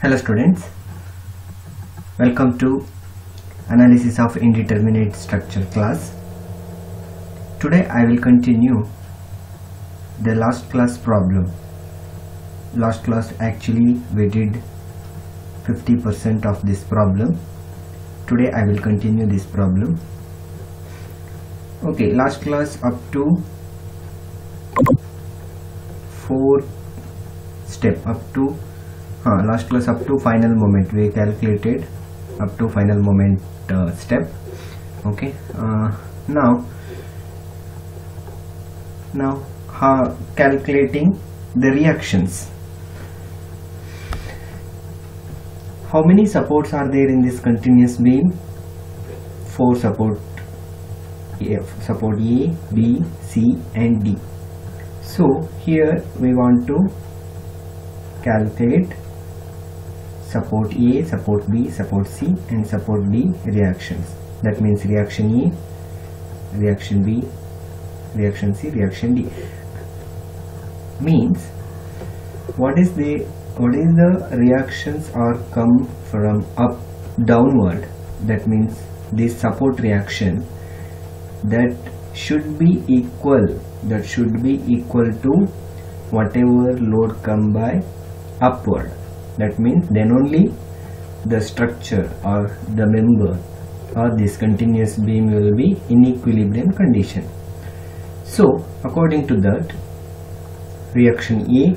Hello students, welcome to analysis of indeterminate structure class. Today I will continue the last class problem. Last class actually we did 50% of this problem. Today I will continue this problem. Okay, last class up to 4 step up to last class up to final moment we calculated up to final moment step. Okay, now calculating the reactions. How many supports are there in this continuous beam? 4 support, support A, B, C and D. So here we want to calculate support A, support B, support C and support D reactions. That means reaction A, reaction B, reaction C, reaction D. Means what is the reactions are come from up downward. That means this support reaction that should be equal to whatever load come by upward. That means then only the structure or the member or this continuous beam will be in equilibrium condition. So according to that, reaction A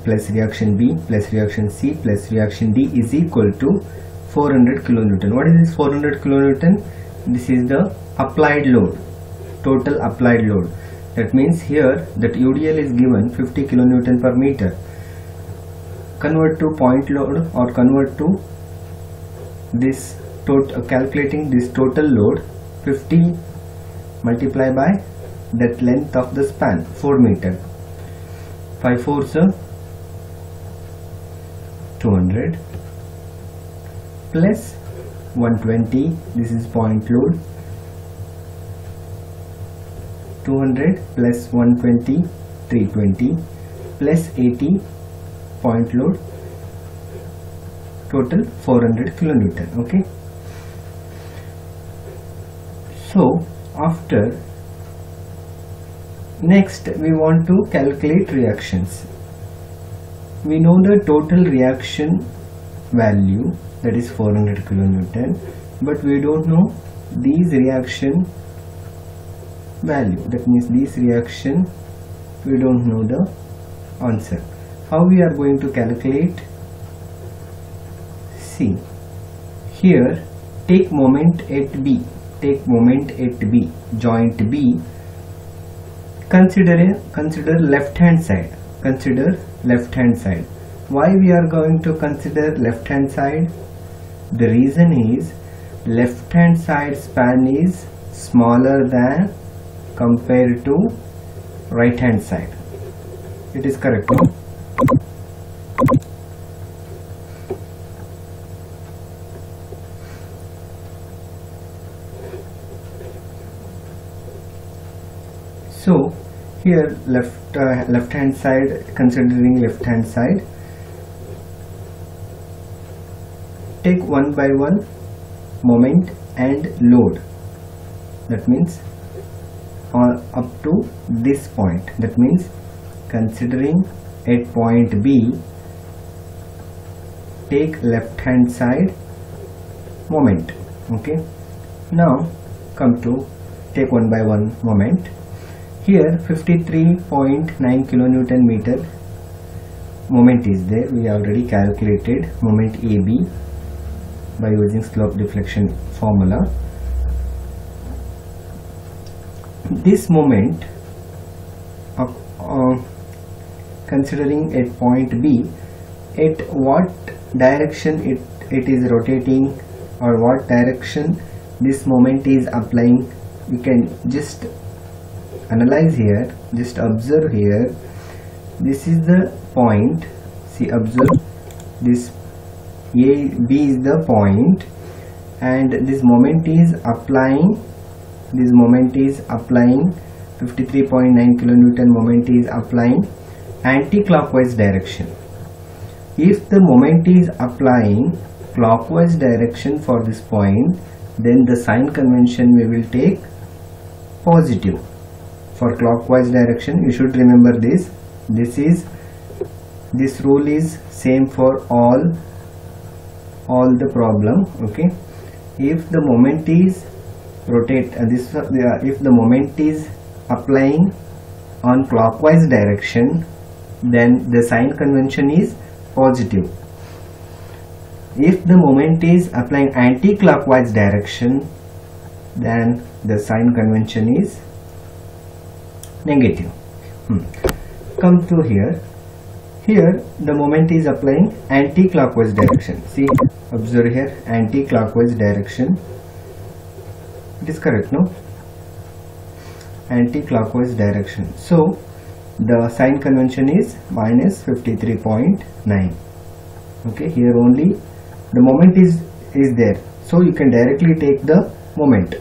plus reaction B plus reaction C plus reaction D is equal to 400 kilonewton. What is this 400 kilonewton? This is the applied load, total applied load. That means here that UDL is given 50 kilonewton per meter. Convert to point load or convert to this calculating this total load. 50 multiply by that length of the span 4 meter. 5 4s 200 plus 120, this is point load. 200 plus 120 320 plus 80 point load, total 400 kilonewton. Okay, so after next we want to calculate reactions. We know the total reaction value, that is 400 kilonewton, but we don't know these reaction value. That means this reaction we don't know the answer. How we are going to calculate? See, here take moment at B, joint B. Consider left hand side. Why we are going to consider left hand side? The reason is left hand side span is smaller than compared to right hand side. It is correct, no? So here left hand side, considering left hand side, take one by one moment and load. That means up to this point. That means considering at point B, take left hand side moment. Okay, now come to take one by one moment. Here 53.9 kilonewton meter moment is there. We already calculated moment AB by using slope deflection formula. This moment considering at point B, at what direction it is rotating or what direction this moment is applying, we can just analyze here, just observe here. This is the point. See, observe this A, B is the point and this moment is applying 53.9 kilonewton moment is applying anti-clockwise direction. If the moment is applying clockwise direction for this point, then the sign convention we will take positive. For clockwise direction, you should remember this. This rule is same for all the problem. Okay, if the moment is if the moment is applying on clockwise direction, then the sign convention is positive. If the moment is applying anti-clockwise direction, then the sign convention is negative. Come to here. Here the moment is applying anti-clockwise direction. See, observe here, anti-clockwise direction. It is correct, no? Anti-clockwise direction. So the sign convention is minus 53.9. Okay, here only the moment is there, so you can directly take the moment.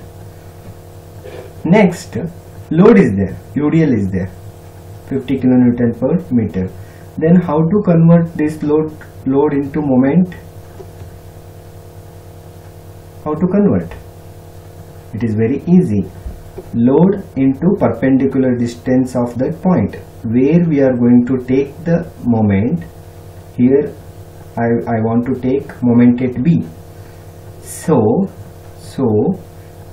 Next, load is there, UDL is there, 50 kilonewton per meter. Then how to convert this load into moment? How to convert? It is very easy. Load into perpendicular distance of that point where we are going to take the moment. Here I want to take moment at B. So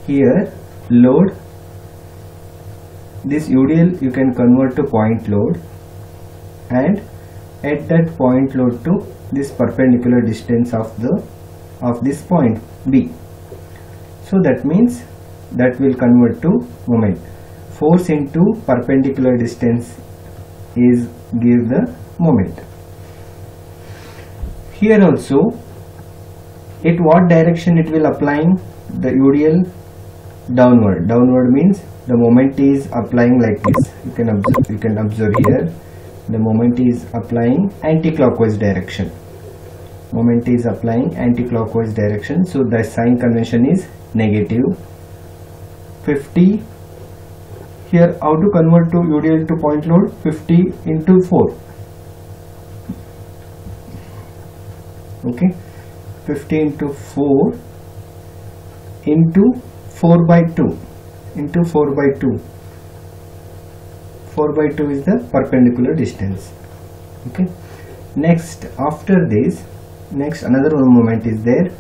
here load, this UDL you can convert to point load, and at that point load to this perpendicular distance of this point B. So that means that will convert to moment. Force into perpendicular distance is give the moment. Here also, at what direction it will applying the UDL? Downward. Downward means the moment is applying like this. You can observe here, the moment is applying anti-clockwise direction. Moment is applying anti-clockwise direction, so the sign convention is negative. 50. Here how to convert to UDL to point load? 50 into 4. Okay, 50 into 4 into 4 by 2 into 4 by 2. 4 by 2 is the perpendicular distance. Okay, next after this, next another one moment is there.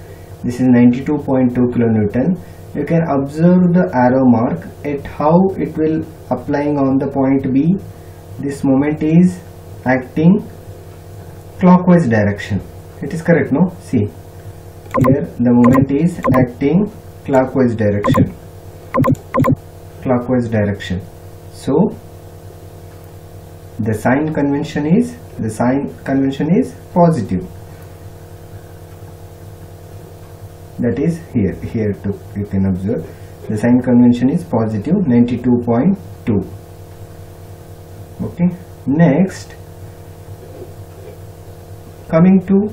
This is 92.2 kilonewton. You can observe the arrow mark at how it will applying on the point B. This moment is acting clockwise direction. It is correct, no? See, here the moment is acting clockwise direction. Clockwise direction. So the sign convention is positive. That is here too you can observe the sign convention is positive, 92.2. Okay, next coming to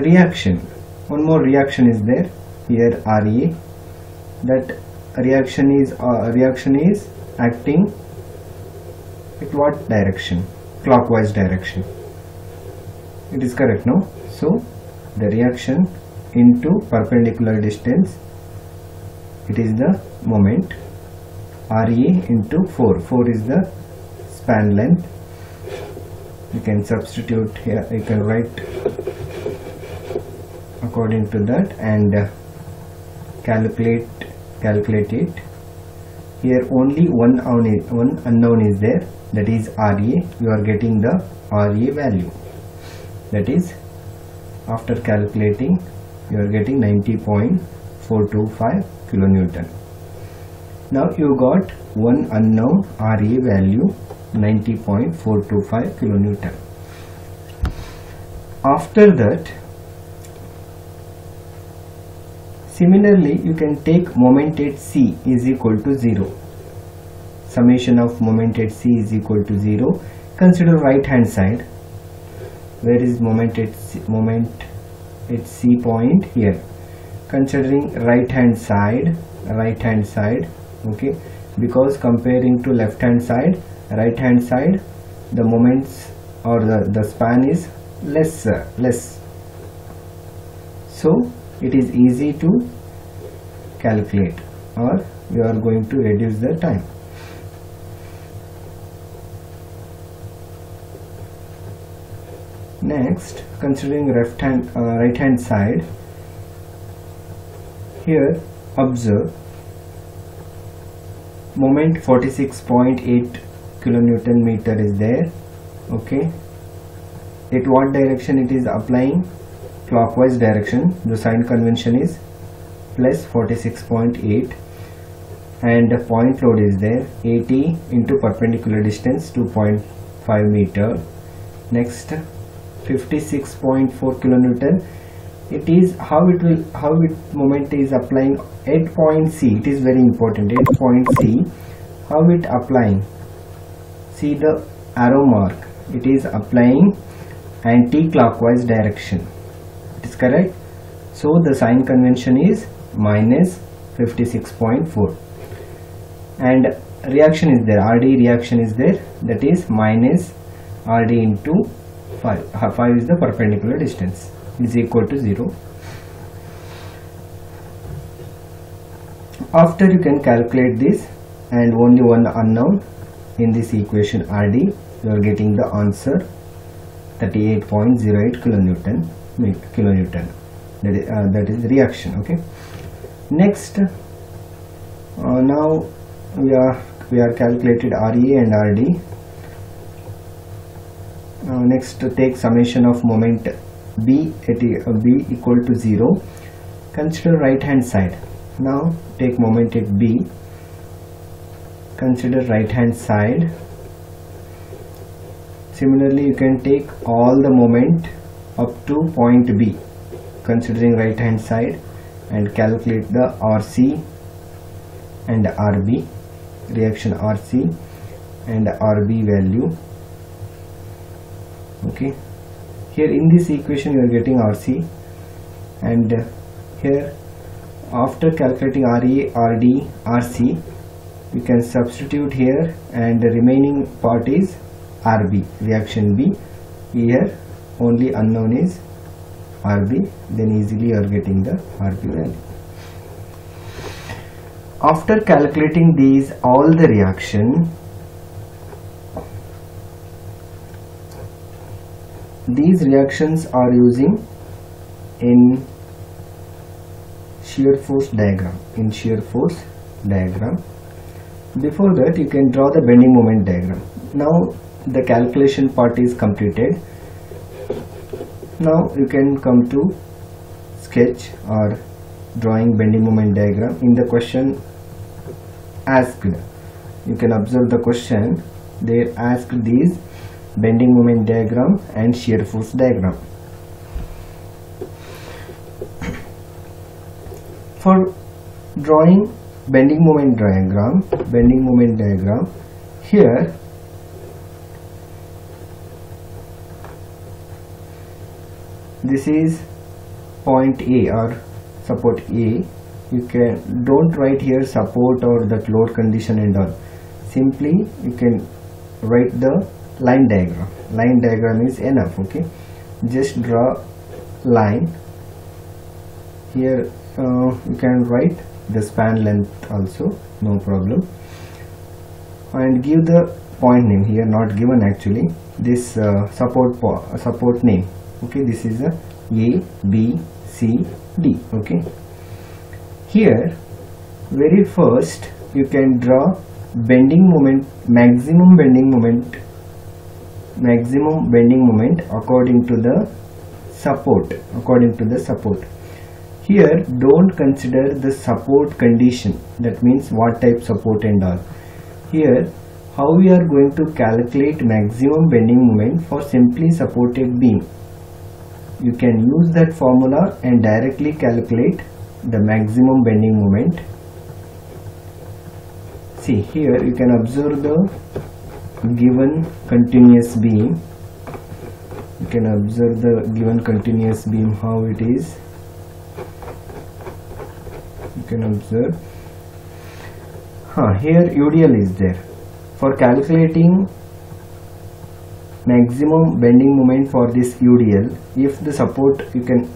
reaction. One more reaction is there here, RA. That reaction is acting at what direction? Clockwise direction. It is correct, no? So the reaction into perpendicular distance, it is the moment. RA into 4 is the span length. You can substitute here, you can write according to that and calculate it. Here only one unknown is there, that is RA. You are getting the RA value, that is after calculating you are getting 90.425 kilonewton. Now you got one unknown RA value, 90.425 kilonewton. After that, similarly you can take moment at C is equal to 0. Summation of moment at C is equal to 0. Consider right hand side. Where is moment at C point? Here. Considering right hand side, okay, because comparing to left hand side, right hand side the moments or the span is less, so it is easy to calculate, or you are going to reduce the time. Next, considering right hand side, here observe moment 46.8 kilonewton meter is there. Okay, at what direction it is applying? Clockwise direction. The sign convention is plus 46.8, and the point load is there 80 into perpendicular distance 2.5 meter. Next, 56.4 kilonewton. It is how moment is applying at point C. It is very important. At point C, how it applying? See the arrow mark. It is applying anti-clockwise direction. It is correct. So the sign convention is minus 56.4, and reaction is there. RD reaction is there. That is minus RD into 5. 5 is the perpendicular distance, is equal to 0. After you can calculate this, and only one unknown in this equation RD, you are getting the answer 38.08 kilonewton. That is reaction. Okay. Next, now we are calculated RE and RD. Next, take summation of moment B at B equal to 0. Consider right hand side. Now take moment at B. Consider right hand side. Similarly, you can take all the moment up to point B, considering right hand side, and calculate the RC and RB, reaction RC and RB value. Okay, here in this equation you are getting RC, and here after calculating RE, RD, RC, you can substitute here, and the remaining part is RB, reaction B. Here only unknown is RB, then easily you are getting the RB value. After calculating these all the reaction, these reactions are using in shear force diagram. Before that, you can draw the bending moment diagram. Now the calculation part is completed. Now you can come to sketch or drawing bending moment diagram. In the question asked, you can observe the question. They asked these bending moment diagram and shear force diagram. For drawing bending moment diagram, here this is point A or support A. You can don't write here support or that load condition and all. Simply you can write the line diagram. Line diagram is enough. Okay, just draw line. Here you can write the span length also, no problem, and give the point name. Here not given actually, this support name. Okay, this is a B, C, D. Okay, here very first you can draw bending moment, maximum bending moment according to the support. Here don't consider the support condition, that means what type support and all. Here how we are going to calculate maximum bending moment for simply supported beam. You can use that formula and directly calculate the maximum bending moment. See, here you can observe the given continuous beam. You can observe the given continuous beam, how it is. You can observe. Here UDL is there. For calculating maximum bending moment for this UDL. If the support, you can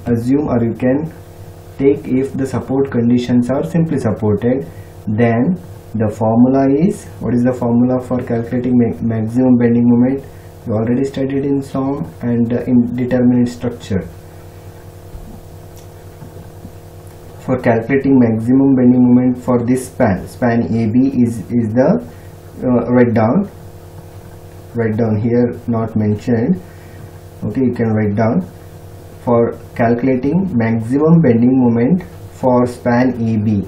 assume, or you can take, if the support conditions are simply supported, then the formula is, what is the formula for calculating maximum bending moment? You already studied in SOM and indeterminate structure. For calculating maximum bending moment for this span AB is the write down here, not mentioned. Okay, you can write down. For calculating maximum bending moment for span AB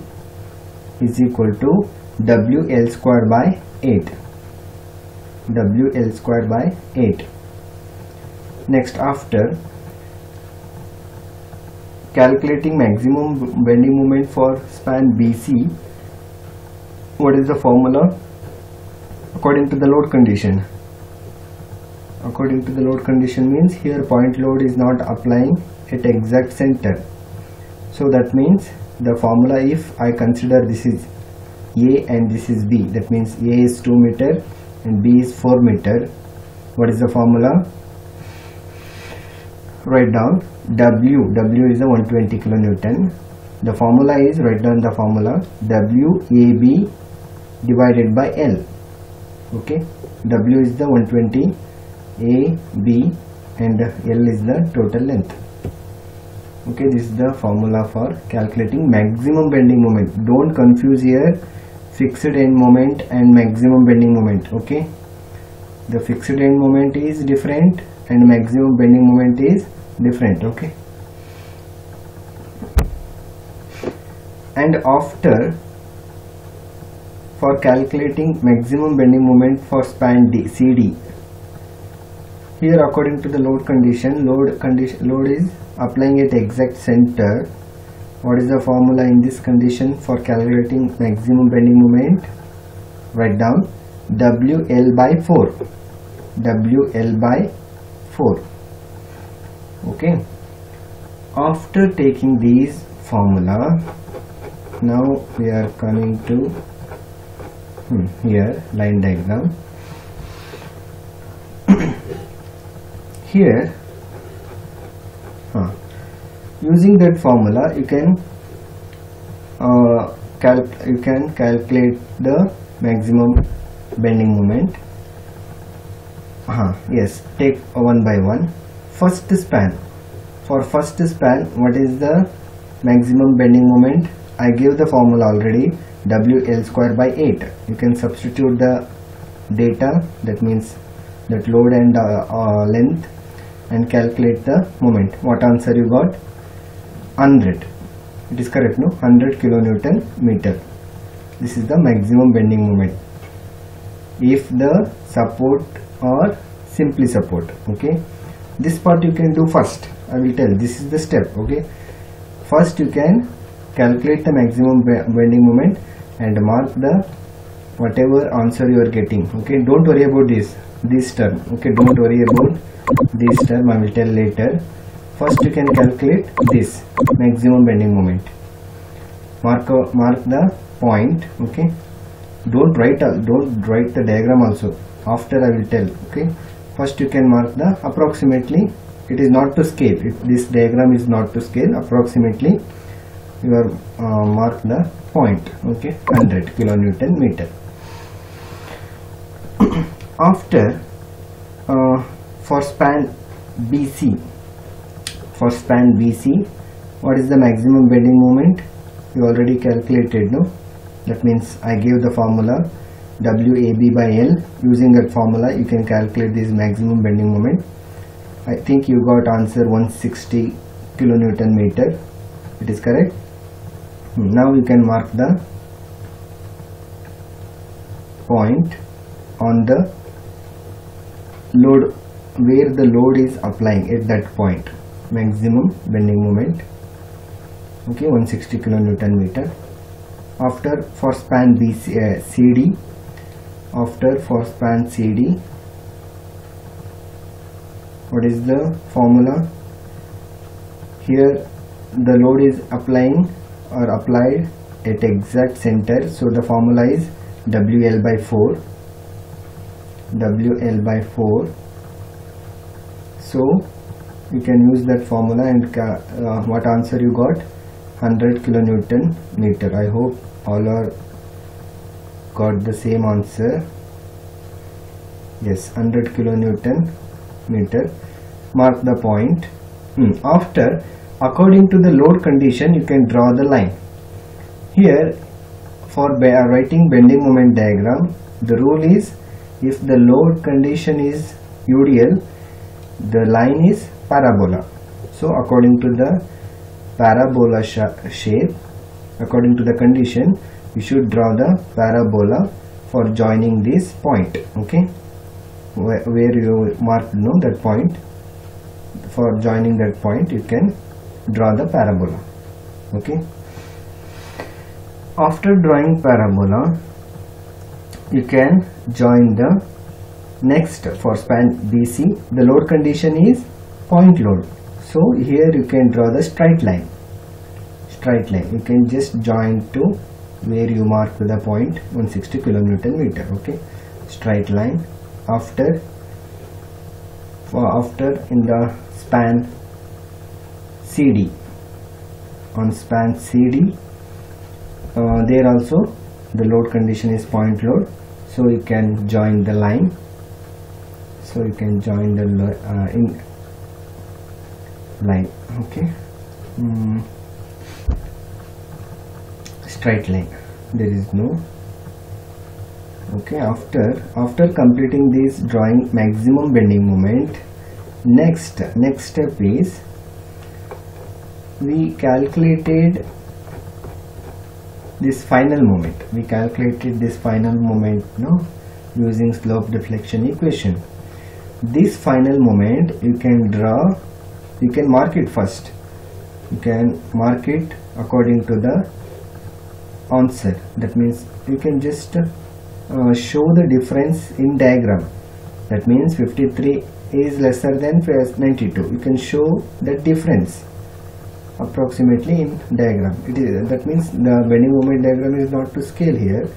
is equal to WL square by 8. WL square by 8. Next, after calculating maximum bending moment for span BC, what is the formula? According to the load condition. According to the load condition means here point load is not applying at exact center. So that means the formula, if I consider this is A and this is B, that means A is 2 meter and B is 4 meter. What is the formula? Write down W is the 120 kilonewton. The formula is, write down the formula, WAB divided by L. Okay, W is the 120, A, B, and L is the total length. Okay, this is the formula for calculating maximum bending moment. Don't confuse here fixed end moment and maximum bending moment. Okay, the fixed end moment is different and maximum bending moment is different. Okay, and after, for calculating maximum bending moment for span CD, here according to the load condition, load is applying at exact center. What is the formula in this condition for calculating maximum bending moment? Write down WL by 4. WL by 4. Okay. After taking these formula, now we are coming to here line diagram. Here, using that formula, you can calculate the maximum bending moment. Yes, take one by one. First span. For first span, what is the maximum bending moment? I gave the formula already, WL square by 8. You can substitute the data, that means that load and length, and calculate the moment. What answer you got? 100. It is correct, no? 100 kilonewton meter. This is the maximum bending moment if the support or simply support. Okay, this part you can do first. I will tell, this is the step. Okay, first you can calculate the maximum bending moment and mark the whatever answer you are getting. Okay, don't worry about this term. Okay, don't worry about this term, I will tell later. First you can calculate this maximum bending moment. Mark the point. Okay, don't write the diagram also. After I will tell. Okay, first you can mark the approximately. It is not to scale. This diagram is not to scale. Approximately you are mark the point. Okay, 100 kilonewton meter. After for span BC, what is the maximum bending moment? You already calculated, no? That means I gave the formula WAB by L. Using that formula, you can calculate this maximum bending moment. I think you got answer 160 kilonewton meter. It is correct. Now you can mark the point on the load, where the load is applying at that point. Maximum bending moment. Okay, 160 kilonewton meter. After for span CD, what is the formula? Here the load is applying or applied at exact center, so the formula is WL by 4. WL by 4. So you can use that formula, and what answer you got? 100 kilonewton meter. I hope all are got the same answer. Yes, 100 kilonewton meter. Mark the point. After, according to the load condition, you can draw the line. Here, for writing bending moment diagram, the rule is, if the load condition is UDL, the line is parabola. So according to the parabola shape, according to the condition, you should draw the parabola for joining this point. Okay, where you marked that point, for joining that point you can draw the parabola. Okay, after drawing parabola, you can join the next. For span BC, the load condition is point load, so here you can draw the straight line. You can just join to where you mark the point, 160 kilonewton meter. Okay, straight line. After in the span CD, on span CD, there also the load condition is point load, so you can join the line. So you can join the line. Okay, straight line, there is no. Okay, after completing this drawing maximum bending moment, next step is, we calculated this final moment. Using slope deflection equation. This final moment you can mark it first. You can mark it according to the answer. That means you can just show the difference in diagram. That means 53 is lesser than 92. You can show the difference approximately in diagram. That means the bending moment diagram is not to scale here,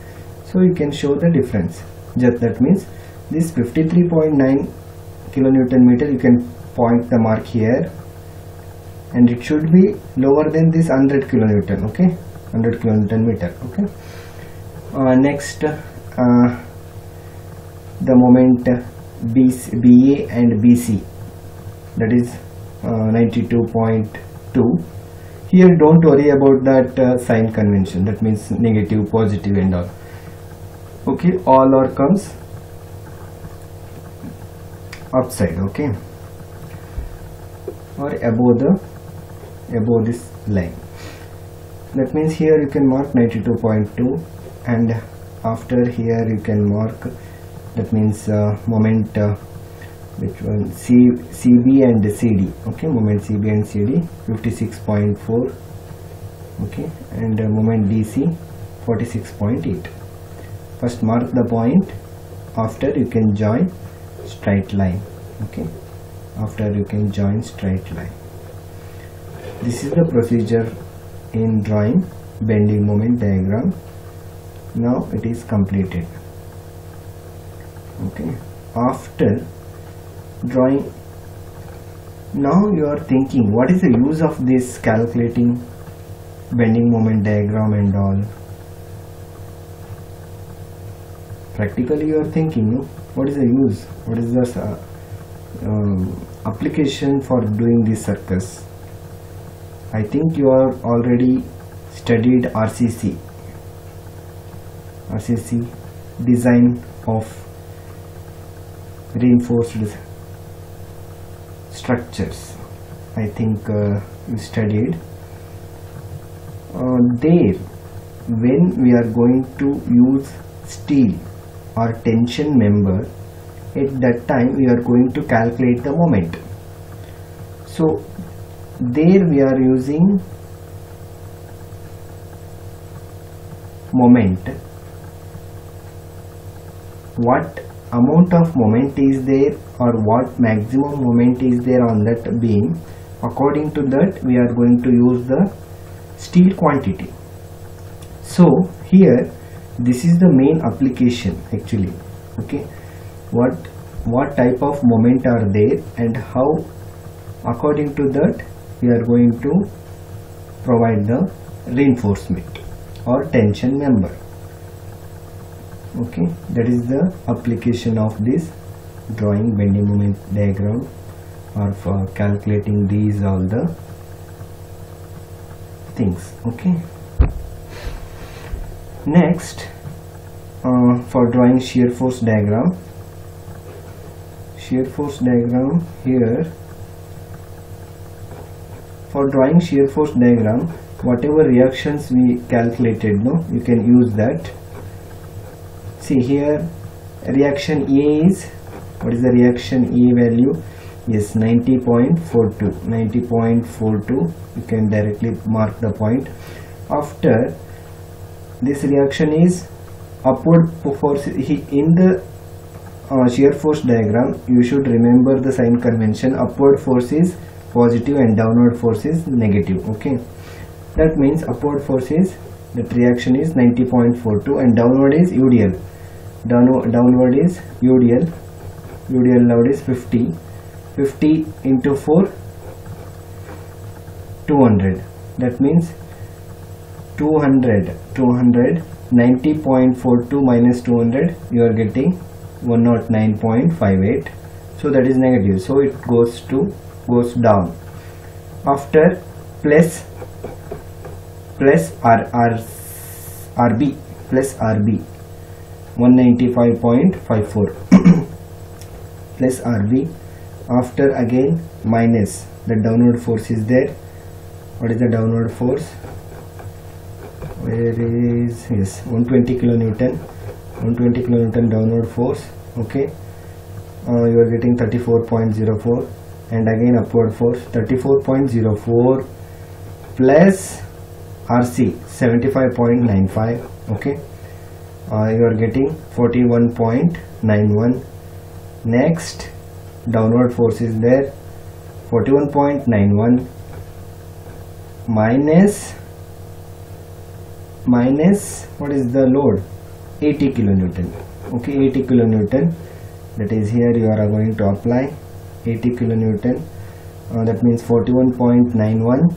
so you can show the difference. That means this 53.9 kilonewton meter, you can point the mark here, and it should be lower than this 100 kilonewton. Okay, 100 kilonewton meter. Okay, next, the moment BA and BC, that is 92.2. Here don't worry about that sign convention, that means negative, positive and all. Okay, all or comes upside. Okay, or above this line. That means here you can mark 92.2, and after here you can mark, that means moment, which one, CB and CD. Okay, moment CB and CD 56.4. okay, and moment DC 46.8. First mark the point, after you can join straight line. Okay, after you can join straight line. This is the procedure in drawing bending moment diagram. Now it is completed. Okay, after drawing, now you are thinking, what is the use of this calculating bending moment diagram and all? Practically you are thinking, no? What is the use? What is the application for doing this circus? I think you are already studied RCC design of reinforced structures. I think you studied there. When we are going to use steel or tension member, at that time we are going to calculate the moment. So there we are using moment. What amount of moment is there, or what maximum moment is there on that beam, according to that we are going to use the steel quantity. So here this is the main application actually. Okay, what type of moment are there, and how according to that we are going to provide the reinforcement or tension member. Okay, that is the application of this drawing bending moment diagram, or for calculating these all the things. Okay, next for drawing shear force diagram. Shear force diagram here, for drawing shear force diagram, whatever reactions we calculated, no, you can use that. See here, reaction A is, what is the reaction A value? Yes, 90.42. 90.42. You can directly mark the point. After this reaction is upward force. In the shear force diagram, you should remember the sign convention. Upward force is positive and downward force is negative. Okay, that means upward force is, that reaction is 90.42, and downward is UDL. Downward is UDL. UDL load is 50. 50 into 4, 200. That means 200. 90.42 minus 200, you are getting 109.58. So that is negative. So it goes down. After plus RB 195.54 plus RB. After again minus, the downward force is there. What is the downward force? Where is, yes, 120 kilonewton. 120 kilonewton downward force. Okay, you are getting 34.04, and again upward force 34.04 plus RC 75.95. okay, you are getting 41.91. next downward force is there, 41.91 minus what is the load? 80 kilonewton. Okay, 80 kilonewton, that is here you are going to apply 80 kilonewton. That means 41.91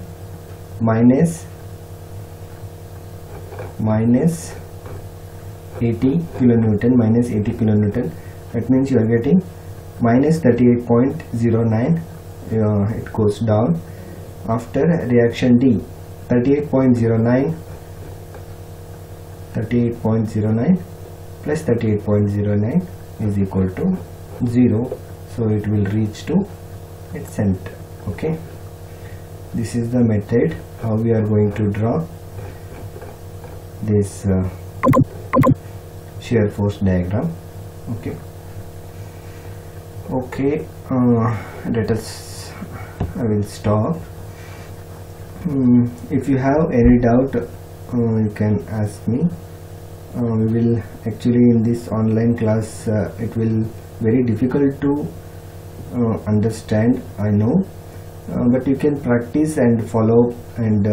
minus 80 kilonewton, that means you are getting minus 38.09. It goes down. After reaction D, 38.09 plus 38.09 is equal to 0, so it will reach to its center. Okay, this is the method how we are going to draw this shear force diagram. Okay, let us, I will stop. If you have any doubt, you can ask me. We will actually, in this online class, it will very difficult to understand, I know, but you can practice and follow, and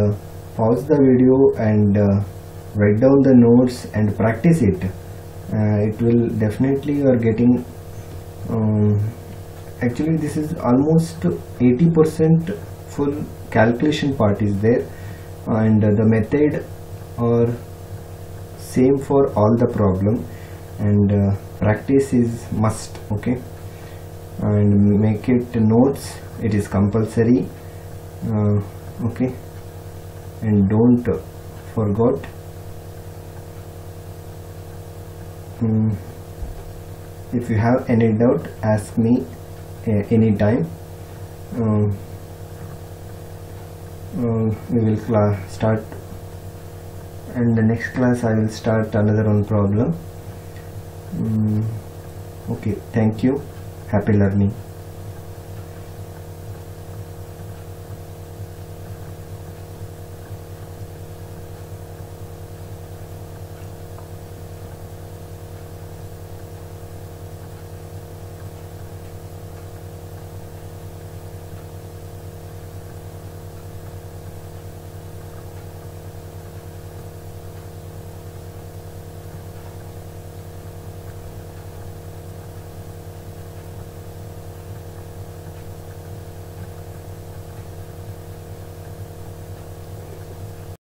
pause the video and write down the notes and practice it. It will definitely, you are getting, actually this is almost 80% full calculation part is there, and the method are same for all the problem, and practice is must. Okay, and make it notes, it is compulsory. Okay, and don't forget. If you have any doubt, ask me anytime. We will start, and the next class I will start another one problem. Okay, thank you. Happy learning.